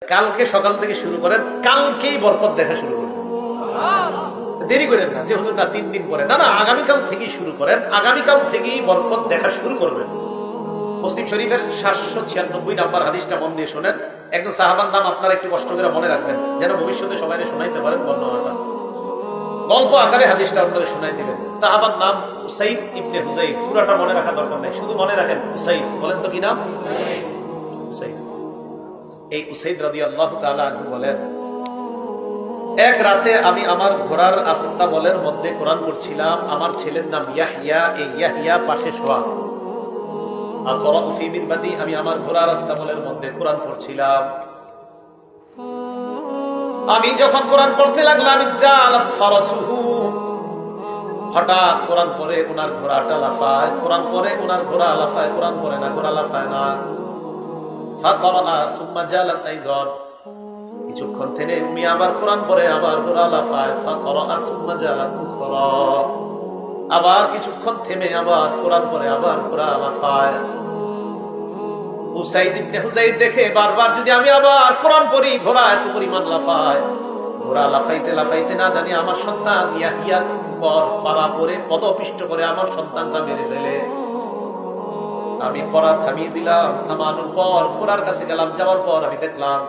কালকে সকাল থেকে শুরু করেন, কালকেই বরকত দেখা শুরু করেন, দেরি করেন না যে হুজুর না 3 দিন পরে, না না, আগামীকাল থেকেই শুরু করেন, আগামীকাল থেকেই বরকত দেখা শুরু করবেন। মুসলিম শরীফের 796 নাম্বার হাদিসটা মন দিয়ে শোনেন। একজন সাহাবার নাম আপনারা একটু কষ্ট করে মনে রাখবেন, যেন ভবিষ্যতে সবাই শোনাইতে পারেন বর্ণনাটা। গল্প আকারে হাদিসটা আপনারা শোনাই দিবেন। সাহাবার নাম উসাইদ ইবনে হুজাইর। পুরাটা মনে রাখা দরকার নাই, শুধু মনে রাখেন উসাইদ। বলেন তো কি নাম? উসাইদ। এই উসাইদ রাদিয়াল্লাহু তাআলা আনহু বলেন, এক রাতে আমি আমার ঘোড়ার আস্তাবলের মধ্যে কোরআন পড়ছিলাম। আমার ছেলের নাম ইয়াহইয়া। এই ইয়াহইয়া পাশে শোয়া। আকরাউ ফি মিনবাদি, আমি আমার ঘোড়ার আস্তাবলের মধ্যে কোরআন পড়ছিলাম। আমি যখন কোরআন পড়তে লাগলাম, জালাত ফারাসুহু, হঠাৎ কোরআন পড়ে ওনার ঘোড়াটা লাফায়, কোরআন পড়ে ওনার ঘোড়া লাফায়, কোরআন পড়ে না ঘোড়া লাফায় না। ফাকরা সুম্মা জালাত আইযান, কিছুক্ষণ থেকে উনি আবার কোরআন পড়ে, আবার ঘোড়া লাফায়। ফাকরা সুম্মা জালাত উখরা, আবার কিছুক্ষণ থেমে আবার কোরআন পড়ে, আবার ঘোড়া লাফায়। উসাইদ ইবনে হুজাইর দেখে বারবার যদি আমি আবার কোরআন পড়ি, ঘোড়া এত পরিমাণ লাফায়, ঘোড়া লাফাইতে লাফাইতে না জানি আমার সন্তান ইয়াহিয়ার উপর পাড়া পড়ে পদপিষ্ট করে আমার সন্তানটা মেরে ফেলে। আমি পড়া থামিয়ে দিলাম, থামানোর পর ঘোড়ার কাছে গেলাম। যাওয়ার পর আমি দেখলাম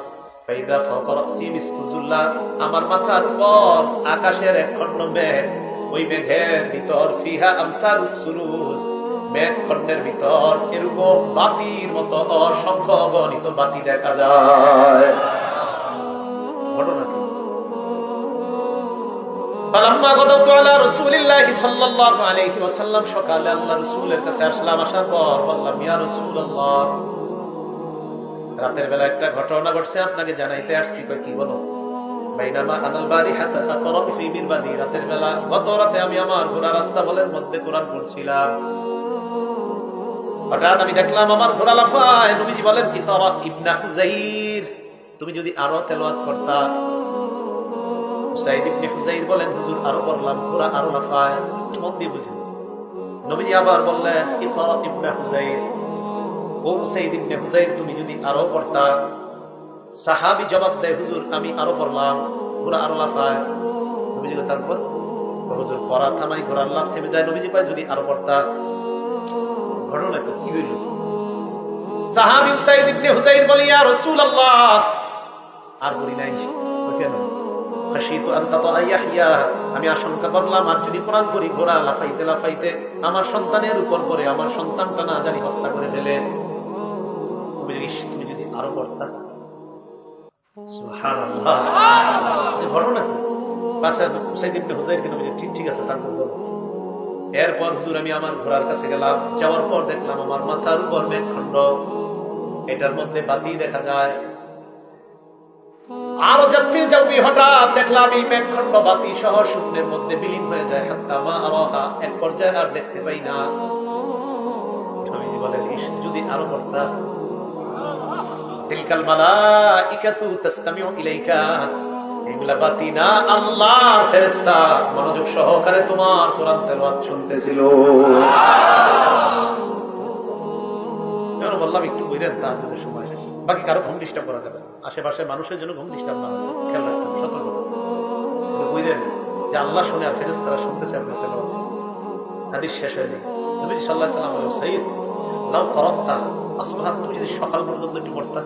ফাইদা ফাওকা রাসি মিসতুজুল্লাহ, আমার মাথার উপর আকাশের এক খণ্ড মেঘ, ওই মেঘের ভিতর ফিহা আমসারুস সুরুজ, মেঘখণ্ডের ভিতর এরকম বাতির মতো অসংখ্য অগণিত বাতি দেখা যায়। ঘটনা কি? ফালাম্মা গাদাতু আলা রাসূলিল্লাহি সাল্লাল্লাহু আলাইহি ওয়াসাল্লাম, সকালে আল্লাহর রাসূলের কাছে আসলাম। আসার পর বললাম, ইয়া রাসূলুল্লাহ, রাতের বেলা একটা ঘটনা ঘটছে, আপনাকে জানাইতে আসছি। কই কি বলো? বাইনামা আনাল বারিহাতা আকরাউ ফি মিরবাদি, রাতের বেলা গত রাতে আমি আমার ঘোড়ার আস্তাবলের মধ্যে কোরআন পড়ছিলাম। হঠাৎ আমি দেখলাম আমার ঘোড়া লাফায়। নবীজি বলেন, ইতরা ইবনে হুজাইর, তুমি যদি আরো তেলাওয়াত করতা। উসাইদ ইবনে হুজাইর বলেন, হুজুর আরো পড়লাম, ঘোড়া আরো লাফায়। মন দিয়ে বুঝেন। নবীজি আবার বললেন, ইতরা ইবনে হুজাইর, ও উসাইদ ইবনে হুজাইর, তুমি যদি আরো পড়তা। সাহাবী জবাব দেয়, হুজুর আমি আরো পড়লাম, ঘোড়া আরো লাফায়। নবীজি তারপর হুজুর পড়া থামাই, ঘোড়ার লাফ থেমে যায়। নবীজি কয়, যদি আরো পড়তা। ঘটনা তো কি হইল? সাহাবী উসাইদ ইবনে হুজাইর বলে, ইয়া রাসূলুল্লাহ, আর বলি নাই। কেন? খাশিতু আন তাতা ইয়াহইয়া, আমি আশঙ্কা করলাম আর যদি কোরআন পড়ি, ঘোড়া লাফাইতে লাফাইতে আমার সন্তানের উপর পড়ে, আমার সন্তানটা না জানি হত্যা করে ফেলে। তুমি যদি আরো পড়তা। সুবহানাল্লাহ, ঘটনা কি? আচ্ছা, উসাইদ ইবনে হুজাইরকে নবী ঠিক আছে তারপর বলো। এরপর হুজুর আমি আমার ঘোড়ার কাছে গেলাম। যাওয়ার পর দেখলাম আমার মাথার উপর মেঘখণ্ড, এটার মধ্যে বাতি দেখা যায়। আরো যাত্রীর যাবি, হঠাৎ দেখলাম এই মেঘখণ্ড বাতি সহ শূন্যের মধ্যে বিলীন হয়ে যায়। হাত্তা মা আরাহা, এক পর্যায়ে আর দেখতে পাই না। নবীজি বলেন, ইস, যদি আরো পড়তা। তিলকাল মালাইকাতু তাসতামিউ ইলাইকা, এগুলা বাতি না, আল্লাহর ফেরেশতা মনোযোগ সহকারে তোমার কোরআন তেলাওয়াত শুনতেছিল। বললাম একটু বুঝলেন, তার সময় বাকি কারো ঘুম ডিস্টার্ব করা যাবে, আশেপাশে মানুষের জন্য ঘুম ডিস্টার্ব না হয়, খেয়াল রাখতে হবে, সতর্ক বুঝলেন যে আল্লাহ শুনে আর ফেরেশতারা শুনতেছে আপনার তেলাওয়াত। হাদিস শেষ হয়নি। নবী সাল্লাল্লাহু আলাইহি ওয়াসাল্লাম বলেন, সাইয়্যিদ লাউ করাতা আসবাহাত, তুমি যদি সকাল পর্যন্ত একটু পড়তা।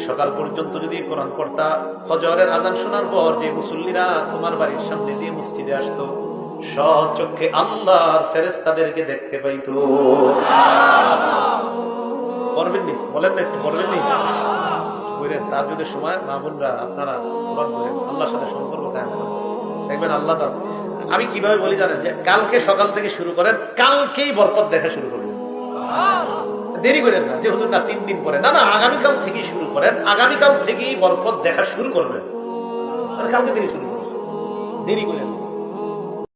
সকাল পর্যন্ত যদি কোরআন পড়তা, ফজরের আজান শোনার পর যে মুসল্লিরা তোমার বাড়ির সামনে দিয়ে মসজিদে আসতো, স্বচক্ষে আল্লাহর ফেরেশতাদেরকে দেখতে পাইতো। পড়বেন নি? বলেন না একটু পড়বেন নি? বলেন, তাহাজ্জুদের সময় মা বোনরা আপনারা কোরআন পড়েন, আল্লাহর সাথে সম্পর্ক কায়েম করেন, দেখবেন আল্লাহ। আমি কিভাবে বলি জানেন? যে কালকে সকাল থেকে শুরু করেন, কালকেই বরকত দেখা শুরু করবেন, দেরি করেন না যে হুজুর না 3 দিন পরে, না না, আগামীকাল থেকেই শুরু করেন, আগামীকাল থেকেই বরকত দেখা শুরু করবেন, কালকে থেকে শুরু করবেন, দেরি করেন না।